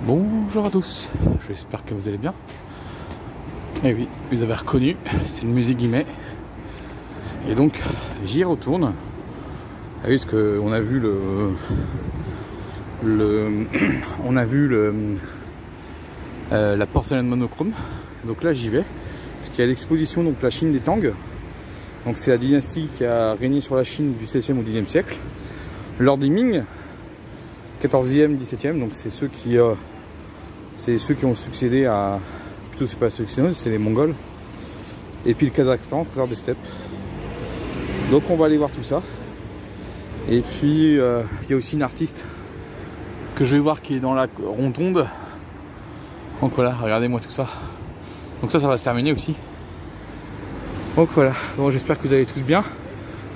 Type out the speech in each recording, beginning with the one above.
Bonjour à tous, j'espère que vous allez bien. Et oui, vous avez reconnu, c'est le musée Guimet. Et donc j'y retourne. Ah oui, parce qu'on a vu on a vu la porcelaine monochrome. Donc là j'y vais. Parce qu'il y a l'exposition, donc la Chine des Tang. Donc c'est la dynastie qui a régné sur la Chine du 7e au 10e siècle. Lors des Ming, 14e, 17e, donc c'est ceux qui ont succédé à... Plutôt c'est pas ceux qui c'est les Mongols. Et puis le Kazakhstan, trésor des steppes. Donc on va aller voir tout ça. Et puis il y a aussi une artiste que je vais voir qui est dans la rotonde. Donc voilà, regardez-moi tout ça. Donc ça va se terminer aussi. Donc voilà, bon, j'espère que vous allez tous bien.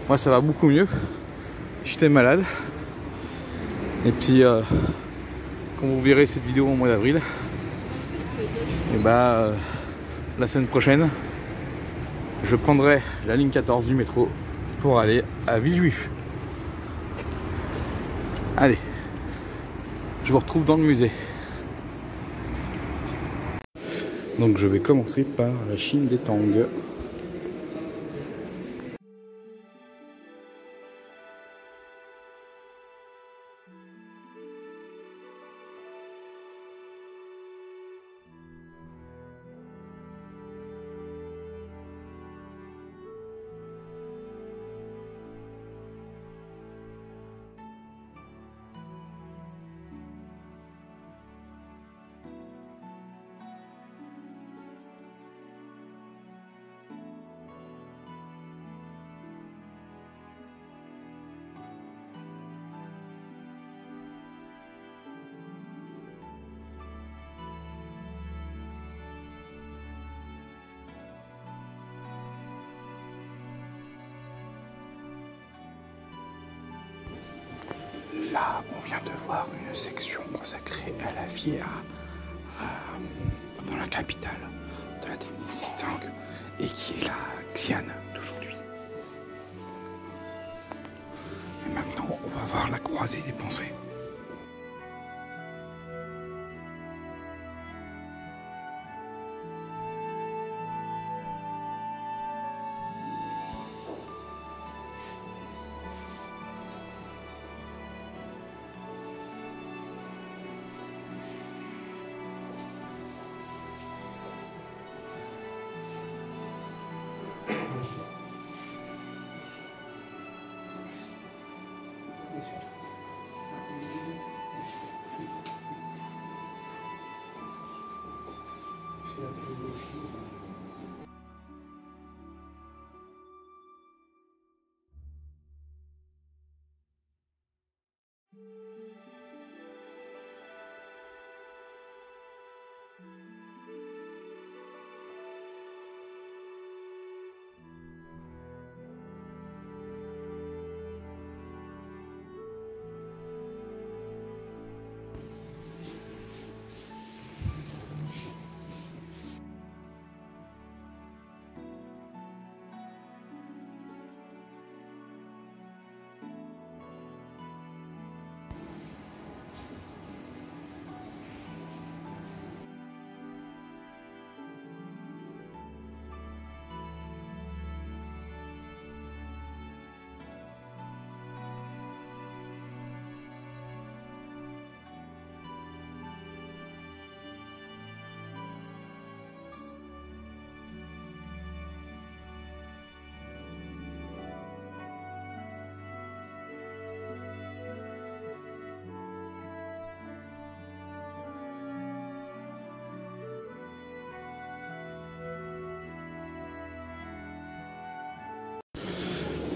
Moi ça va beaucoup mieux. J'étais malade. Et puis quand vous verrez cette vidéo au mois d'avril, et la semaine prochaine je prendrai la ligne 14 du métro pour aller à Villejuif. Allez, je vous retrouve dans le musée. Donc je vais commencer par la Chine des Tang. Là, on vient de voir une section consacrée à la vie dans la capitale de la dynastie Tang et qui est la Xi'an d'aujourd'hui. Et maintenant, on va voir la croisée des pensées.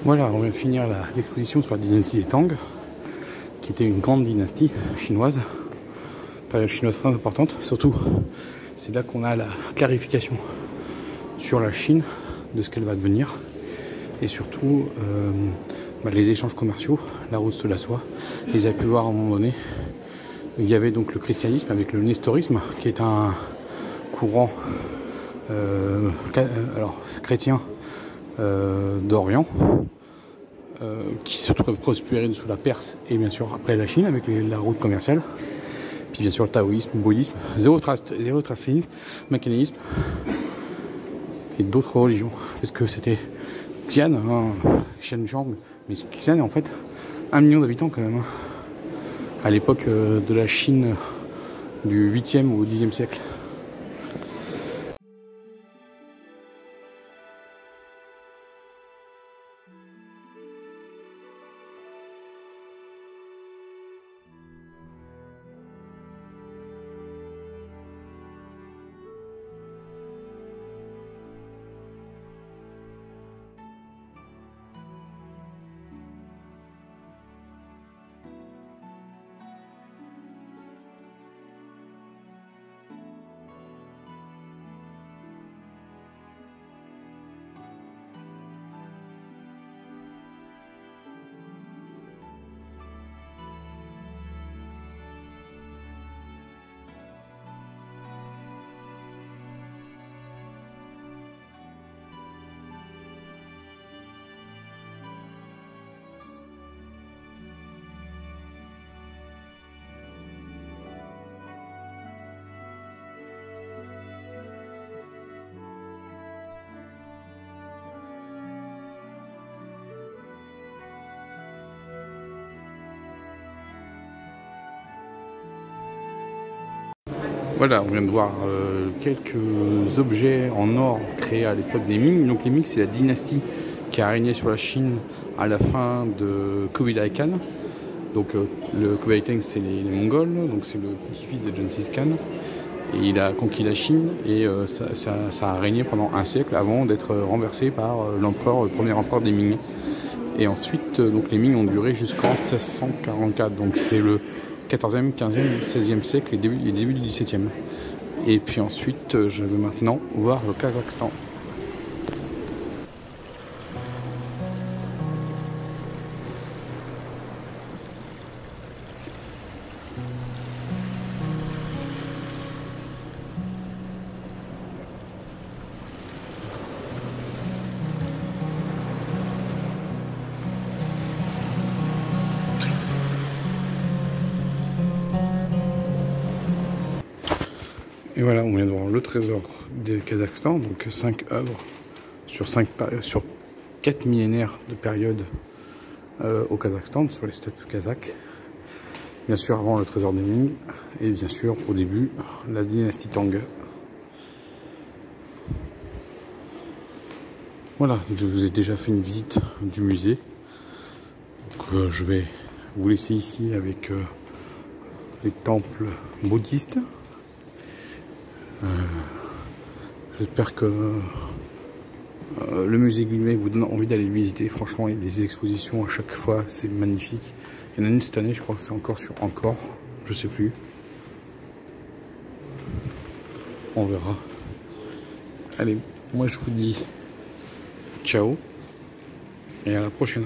Voilà, on vient de finir l'exposition sur la dynastie des Tang, qui était une grande dynastie chinoise, période chinoise très importante. Surtout, c'est là qu'on a la clarification sur la Chine, de ce qu'elle va devenir, et surtout les échanges commerciaux, la route de la soie. Ils avaient pu voir à un moment donné, il y avait donc le christianisme avec le nestorisme, qui est un courant chrétien d'Orient, qui se trouve prospérer sous la Perse et bien sûr après la Chine avec la route commerciale. Puis bien sûr le taoïsme, le bouddhisme, zoroastrisme, mécanisme et d'autres religions. Parce que c'était Xi'an, hein, Xinjiang, mais Xi'an est en fait 1 million d'habitants quand même. Hein, à l'époque de la Chine du 8e au 10e siècle. Voilà, on vient de voir quelques objets en or créés à l'époque des Ming. Donc les Ming, c'est la dynastie qui a régné sur la Chine à la fin de Kublai Khan. Donc le Kublai Khan, c'est les Mongols, donc c'est le petit-fils de Genghis Khan. Et il a conquis la Chine et ça a régné pendant un siècle avant d'être renversé par l'empereur, le premier empereur des Ming. Et ensuite, donc les Ming ont duré jusqu'en 1644. Donc c'est le 14e, 15e, 16e siècle et début du 17e. Et puis ensuite, je vais maintenant voir le Kazakhstan. Et voilà, on vient de voir le trésor du Kazakhstan, donc 5 œuvres sur 4 millénaires de période au Kazakhstan, sur les steppes kazakhs. Bien sûr, avant le trésor des Ming, et bien sûr, au début, la dynastie Tang. Voilà, je vous ai déjà fait une visite du musée. Donc, je vais vous laisser ici avec les temples bouddhistes. J'espère que le musée Guimet vous donne envie d'aller le visiter. Franchement, il y a des expositions à chaque fois, c'est magnifique. Il y en a une cette année, je crois que c'est encore sur Encore, je sais plus. On verra. Allez, moi je vous dis ciao et à la prochaine.